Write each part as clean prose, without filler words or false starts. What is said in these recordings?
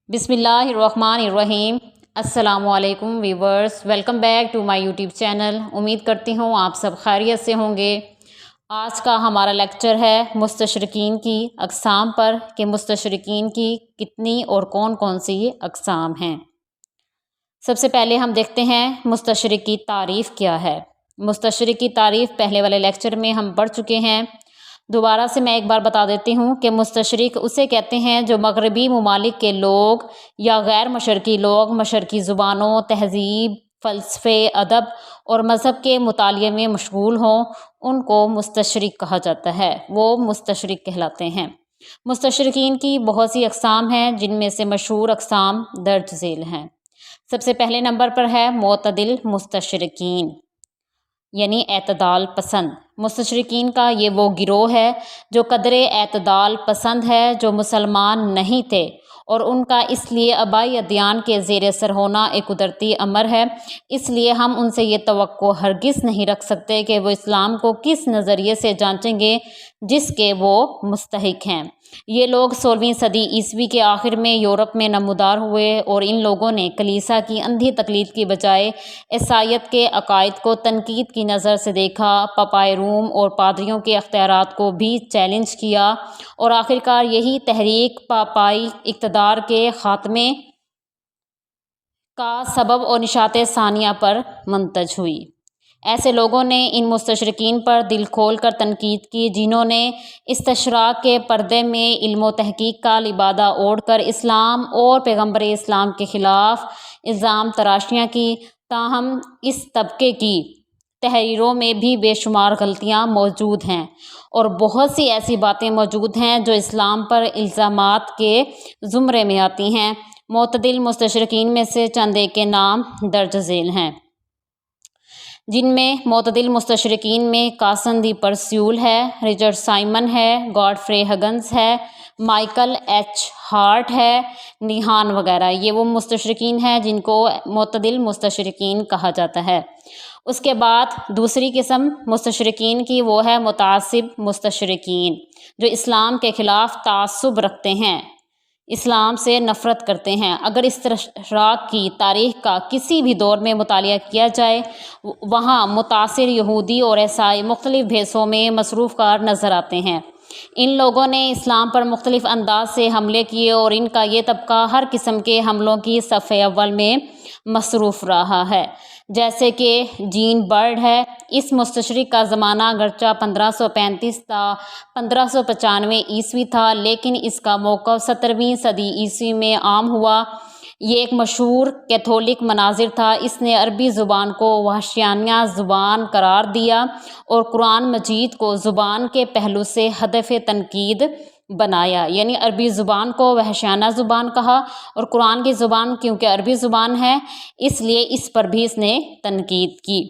बिस्मिल्लाहिर्रहमानिर्रहीम। अस्सलामु अलैकुम viewers, welcome back to my YouTube channel. उम्मीद करती हूँ आप सब खैरियत से होंगे। आज का हमारा लेक्चर है मुस्तशरिकीन की अक़साम पर कि मुस्तशरिकीन की कितनी और कौन कौन सी अक़साम हैं। सबसे पहले हम देखते हैं मुस्तशरिक की तारीफ़ क्या है। मुस्तशरिक की तारीफ़ पहले वाले लेक्चर में हम पढ़ चुके हैं। दोबारा से मैं एक बार बता देती हूँ कि मुस्तशरिक उसे कहते हैं जो मगरबी ममालिक के लोग या गैर मशरकी लोग मशरकी ज़ुबानों, तहज़ीब, फ़लसफ़े, अदब और मज़हब के मुतालिए में मशगूल हों, उनको मुस्तशरिक कहा जाता है। वो मुस्तशरिक कहलाते हैं। मुस्तशरिकीन की बहुत सी अक़साम हैं, जिनमें से मशहूर अक़साम दर्ज झेल हैं। सबसे पहले नंबर पर है मोतदिल मुस्तशरिकीन, यानी एतदाल पसंद। मुस्तशरिकीन का ये वो गिरोह है जो कदरे एतदाल पसंद है, जो मुसलमान नहीं थे और उनका इसलिए आबाई अदयान के ज़ेर सर होना एक कुदरती अमर है। इसलिए हम उनसे ये तवक्को हरगिज़ नहीं रख सकते कि वो इस्लाम को किस नज़रिए से जांचेंगे जिसके वो मुस्तहिक हैं। ये लोग 16वीं सदी ईस्वी के आखिर में यूरोप में नमूदार हुए और इन लोगों ने कलीसा की अंधी तकलीद की बजाय ईसाईयत के अकायद को तनकीद की नज़र से देखा, पपाए रूम और पादरियों के अख्तियारात को भी चैलेंज किया और आखिरकार यही तहरीक पापाई इक़्तिदार के ख़ात्मे का सबब और निशात सानिया पर मुंतज हुई। ऐसे लोगों ने इन मुस्तशरिकीन पर दिल खोल कर तनकीद की, जिन्होंने इस्तशराक के पर्दे में इल्म तहकीक का लिबादा ओढ़ कर इस्लाम और पैगम्बर इस्लाम के ख़िलाफ़ इल्ज़ाम तराशियाँ की। ताहम इस तबके की तहरीरों में भी बेशुमार गलतियाँ मौजूद हैं और बहुत सी ऐसी बातें मौजूद हैं जो इस्लाम पर इल्ज़ामात के ज़ुमरे में आती हैं। मोतदिल मुस्तशरिकीन में से चंद एक के नाम दर्ज झेल हैं, जिनमें मोतदिल मुस्तशरिकीन में कासन दी परस्यूल है, रिचर्ड साइमन है, गॉडफ्रे हगन्स है, माइकल एच हार्ट है, निहान वगैरह। ये वो मुस्तशरिकीन हैं जिनको मोतदिल मुस्तशरिकीन कहा जाता है। उसके बाद दूसरी किस्म मुस्तशरिकीन की वो है मुतासिब मुस्तशरिकीन, जो इस्लाम के ख़िलाफ़ तासुब रखते हैं, इस्लाम से नफ़रत करते हैं। अगर इस्तशराक की तारीख़ का किसी भी दौर में मुतालिया किया जाए, वहाँ मुतासिर यहूदी और ईसाई मुख्तलिफ़ भेसों में मसरूफ़ कार नज़र आते हैं। इन लोगों ने इस्लाम पर मुख्तलिफ़ अंदाज से हमले किए और इनका ये तबका हर किस्म के हमलों की सफ़े अव्वल में मसरूफ़ रहा है। जैसे कि जीन बर्ड है। इस मुस्तशरिक का ज़माना अगरचा 1535 था 1595 ईस्वी था, लेकिन इसका मौक़िफ़ 17वीं सदी ईस्वी में आम हुआ। ये एक मशहूर कैथोलिक मनाजिर था। इसने अरबी ज़ुबान को वहशियाना ज़ुबान करार दिया और कुरान मजीद को ज़ुबान के पहलू से हदफ़ तनकीद बनाया, यानी अरबी ज़ुबान को वहशियाना ज़ुबान कहा और कुरान की ज़ुबान क्योंकि अरबी ज़ुबान है इसलिए इस पर भी इसने तनकीद की।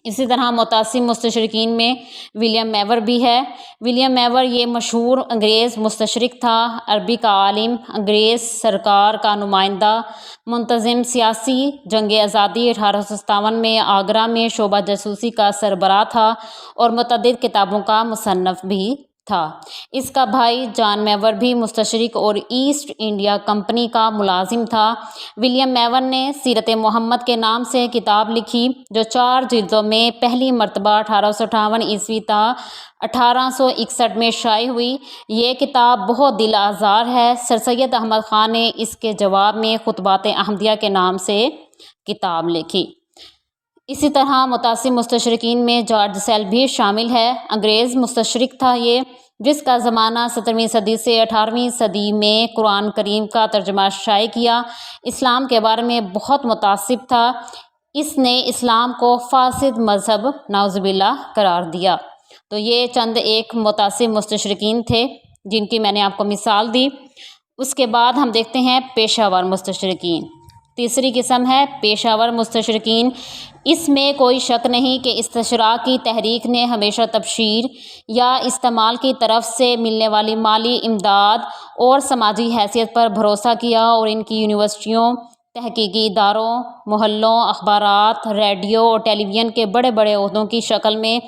इसी तरह मुतासिब मुस्तशरिकीन में विलियम मेवर भी है। विलियम मेवर ये मशहूर अंग्रेज़ मुस्तशरिक था, अरबी का आलिम, अंग्रेज़ सरकार का नुमाइंदा, मुंतज़िम, सियासी जंग आज़ादी 1857 में आगरा में शोबा जासूसी का सरबराह था और मुतअद्दिद किताबों का मुसन्नफ़ भी था। इसका भाई जॉन मेवर भी मुस्तशरिक और ईस्ट इंडिया कंपनी का मुलाजिम था। विलियम मेवर ने सीरत मोहम्मद के नाम से किताब लिखी, जो 4 जिल्दों में पहली मरतबा 1858 ईस्वी था 1861 में शाये हुई। ये किताब बहुत दिल आज़ार है। सर सैयद अहमद ख़ान ने इसके जवाब में खुतबात अहमदिया के नाम से किताब लिखी। इसी तरह मुतासिब मुस्तशरिकीन में जॉर्ज सेल भी शामिल है। अंग्रेज़ मुस्तशरिक था ये, जिसका ज़माना 17वीं सदी से 18वीं सदी में कुरान करीम का तर्जुमा शाये किया। इस्लाम के बारे में बहुत मुतासिब था। इसने इस्लाम को फासिद मज़हब नाउज़ुबिल्लाह करार दिया। तो ये चंद एक मुतासिब मुस्तशरिकीन थे जिनकी मैंने आपको मिसाल दी। उसके बाद हम देखते हैं पेशावर मुस्तशरिकीन। तीसरी किस्म है पेशावर मुस्तशरिकीन। इसमें कोई शक नहीं कि इस्तशराक की तहरीक ने हमेशा तबशीर या इस्तेमाल की तरफ से मिलने वाली माली इमदाद और समाजी हैसियत पर भरोसा किया और इनकी यूनिवर्सिटियों, तहकीकी इदारों, मोहल्लों, अखबारात, रेडियो और टेलीविज़न के बड़े बड़े ओहदों की शक्ल में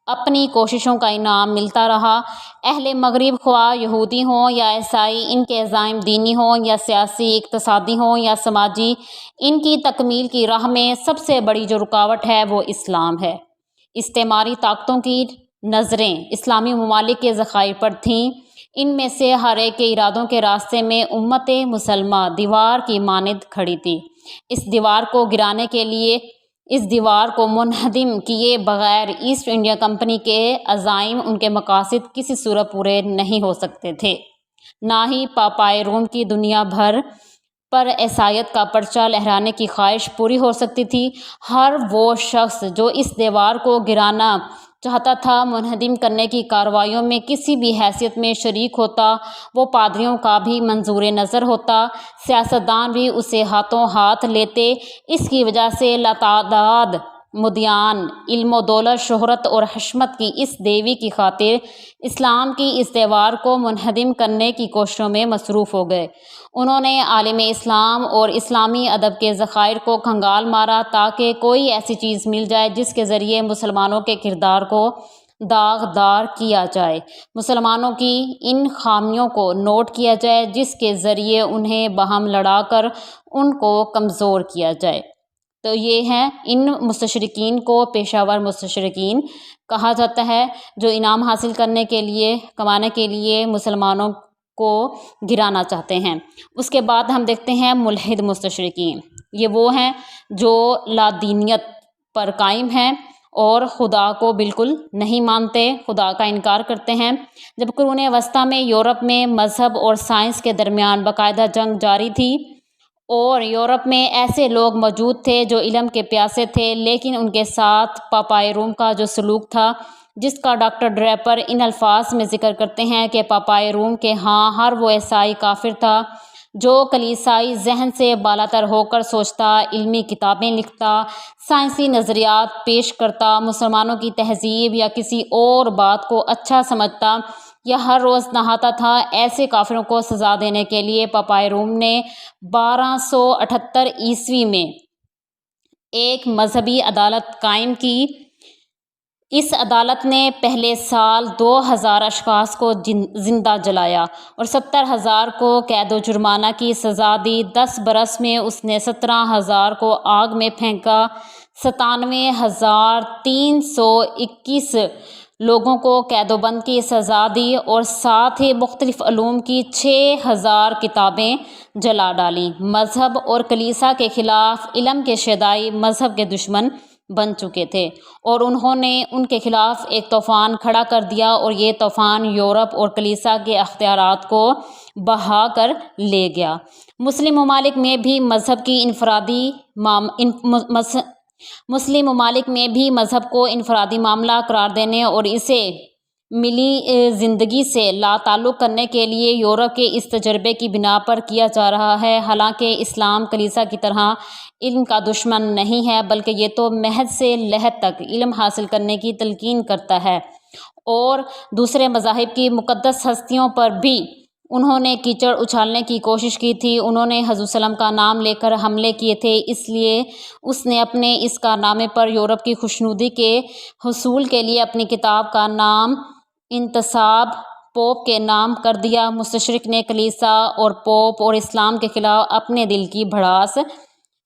اپنی کوششوں کا انعام ملتا رہا۔ اہل مغرب خواہ یہودی ہوں یا عیسائی، ان کے عزائم دینی ہوں یا سیاسی، اقتصادی ہوں یا سماجی، ان کی تکمیل کی راہ میں سب سے بڑی جو رکاوٹ ہے وہ اسلام ہے۔ استعماری طاقتوں کی نظریں اسلامی ممالک کے ذخائر پر تھیں۔ ان میں سے ہر ایک کے ارادوں کے راستے میں امت مسلمہ دیوار کی مانند کھڑی تھی۔ اس دیوار کو گرانے کے لیے، اس دیوار کو منہدم کیے بغیر ایسٹ انڈیا کمپنی کے عزائم، ان کے مقاصد کسی صورت پورے نہیں ہو سکتے تھے۔ نہ ہی پاپائے روم کی دنیا بھر پر عیسائیت کا پرچہ لہرانے کی خواہش پوری ہو سکتی تھی۔ ہر وہ شخص جو اس دیوار کو گرانا چاہتا تھا، منہدم کرنے کی کارروائیوں میں کسی بھی حیثیت میں شریک ہوتا، وہ پادریوں کا بھی منظور نظر ہوتا، سیاستدان بھی اسے ہاتھوں ہاتھ لیتے۔ اس کی وجہ سے لاتعداد مدعیان علم و دولت، شہرت اور حشمت کی اس دیوی کی خاطر اسلام کی اس دیوار کو منہدم کرنے کی کوششوں میں مصروف ہو گئے۔ انہوں نے عالم اسلام اور اسلامی ادب کے ذخائر کو کھنگال مارا تاکہ کوئی ایسی چیز مل جائے جس کے ذریعے مسلمانوں کے کردار کو داغدار کیا جائے، مسلمانوں کی ان خامیوں کو نوٹ کیا جائے جس کے ذریعے انہیں باہم لڑا کر ان کو کمزور کیا جائے۔ تو یہ ہیں ان مستشرقین کو پیشہ ور مستشرقین کہا جاتا ہے، جو انعام حاصل کرنے کے لیے، کمانے کے لیے مسلمانوں کو گرانا چاہتے ہیں۔ اس کے بعد ہم دیکھتے ہیں ملحد مستشرقین۔ یہ وہ ہیں جو لادینیت پر قائم ہیں اور خدا کو بالکل نہیں مانتے، خدا کا انکار کرتے ہیں۔ جب قرون وسطیٰ میں یورپ میں مذہب اور سائنس کے درمیان باقاعدہ جنگ جاری تھی اور یورپ میں ایسے لوگ موجود تھے جو علم کے پیاسے تھے، لیکن ان کے ساتھ پاپائے روم کا جو سلوک تھا، جس کا ڈاکٹر ڈریپر ان الفاظ میں ذکر کرتے ہیں کہ پاپائے روم کے ہاں ہر وہ عیسائی کافر تھا جو کلیسائی ذہن سے بالاتر ہو کر سوچتا، علمی کتابیں لکھتا، سائنسی نظریات پیش کرتا، مسلمانوں کی تہذیب یا کسی اور بات کو اچھا سمجھتا یا ہر روز نہاتا تھا۔ ایسے کافروں کو سزا دینے کے لیے پاپائے روم نے 1278 میں ایک مذہبی عدالت قائم کی۔ اس عدالت نے پہلے سال 2000 اشخاص کو زندہ جلایا اور 70,000 کو قید و جرمانہ کی سزا دی۔ 10 برس میں اس نے 17,000 کو آگ میں پھینکا، 97,321 لوگوں کو قید و بند کی سزا دی اور ساتھ ہی مختلف علوم کی 6,000 کتابیں جلا ڈالیں۔ مذہب اور کلیسا کے خلاف علم کے شیدائی مذہب کے دشمن بن چکے تھے اور انہوں نے ان کے خلاف ایک طوفان کھڑا کر دیا اور یہ طوفان یورپ اور کلیسا کے اختیارات کو بہا کر لے گیا۔ مسلم ممالک میں بھی مذہب کو انفرادی معاملہ قرار دینے اور اسے ملی زندگی سے لا تعلق کرنے کے لیے یورپ کے اس تجربے کی بنا پر کیا جا رہا ہے۔ حالانکہ اسلام کلیسا کی طرح علم کا دشمن نہیں ہے، بلکہ یہ تو مہد سے لحد تک علم حاصل کرنے کی تلقین کرتا ہے، اور دوسرے مذاہب کی مقدس ہستیوں پر بھی انہوں نے کیچڑ اچھالنے کی کوشش کی تھی۔ انہوں نے حضور صلی اللہ علیہ وسلم کا نام لے کر حملے کیے تھے، اس لیے اس نے اپنے اس کارنامے پر یورپ کی خوشنودی کے حصول کے لیے اپنی کتاب کا نام انتصاب پوپ کے نام کر دیا۔ مستشرق نے کلیسا اور پوپ اور اسلام کے خلاف اپنے دل کی بھڑاس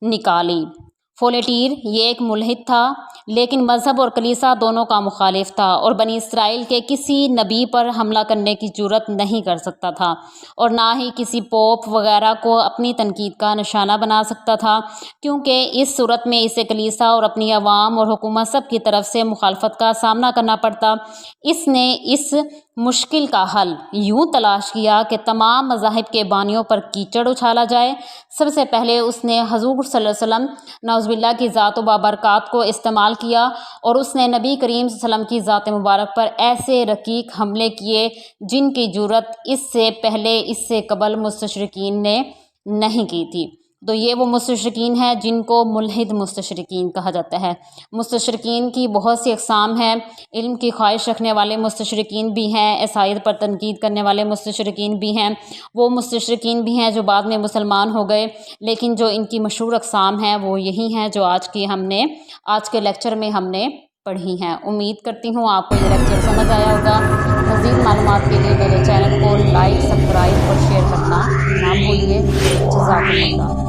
نکالی۔ فولیٹیر یہ ایک ملحد تھا، لیکن مذہب اور کلیسا دونوں کا مخالف تھا اور بنی اسرائیل کے کسی نبی پر حملہ کرنے کی جرات نہیں کر سکتا تھا اور نہ ہی کسی پوپ وغیرہ کو اپنی تنقید کا نشانہ بنا سکتا تھا، کیونکہ اس صورت میں اسے کلیسا اور اپنی عوام اور حکومت سب کی طرف سے مخالفت کا سامنا کرنا پڑتا۔ اس نے اس مشکل کا حل یوں تلاش کیا کہ تمام مذاہب کے بانیوں پر کیچڑ اچھالا جائے۔ سب سے پہلے اس نے حضور صلی اللہ علیہ وسلم نعوذ باللہ کی ذات و بابرکات کو استعمال کیا اور اس نے نبی کریم صلی اللہ علیہ وسلم کی ذات مبارک پر ایسے رقیق حملے کیے جن کی جرات اس سے پہلے، اس سے قبل مستشرقین نے نہیں کی تھی۔ تو یہ وہ مستشرقین ہیں جن کو ملحد مستشرقین کہا جاتا ہے۔ مستشرقین کی بہت سی اقسام ہیں۔ علم کی خواہش رکھنے والے مستشرقین بھی ہیں، عیسائیت پر تنقید کرنے والے مستشرقین بھی ہیں، وہ مستشرقین بھی ہیں جو بعد میں مسلمان ہو گئے، لیکن جو ان کی مشہور اقسام ہیں وہ یہی ہیں جو آج کے لیکچر میں ہم نے पढ़ी हैं। उम्मीद करती हूँ आपको ये लेक्चर समझ आया होगा। मज़ीद मालूमात के लिए मेरे चैनल को लाइक, सब्सक्राइब और शेयर करना ना भूलिए। जज़ाकल्लाह।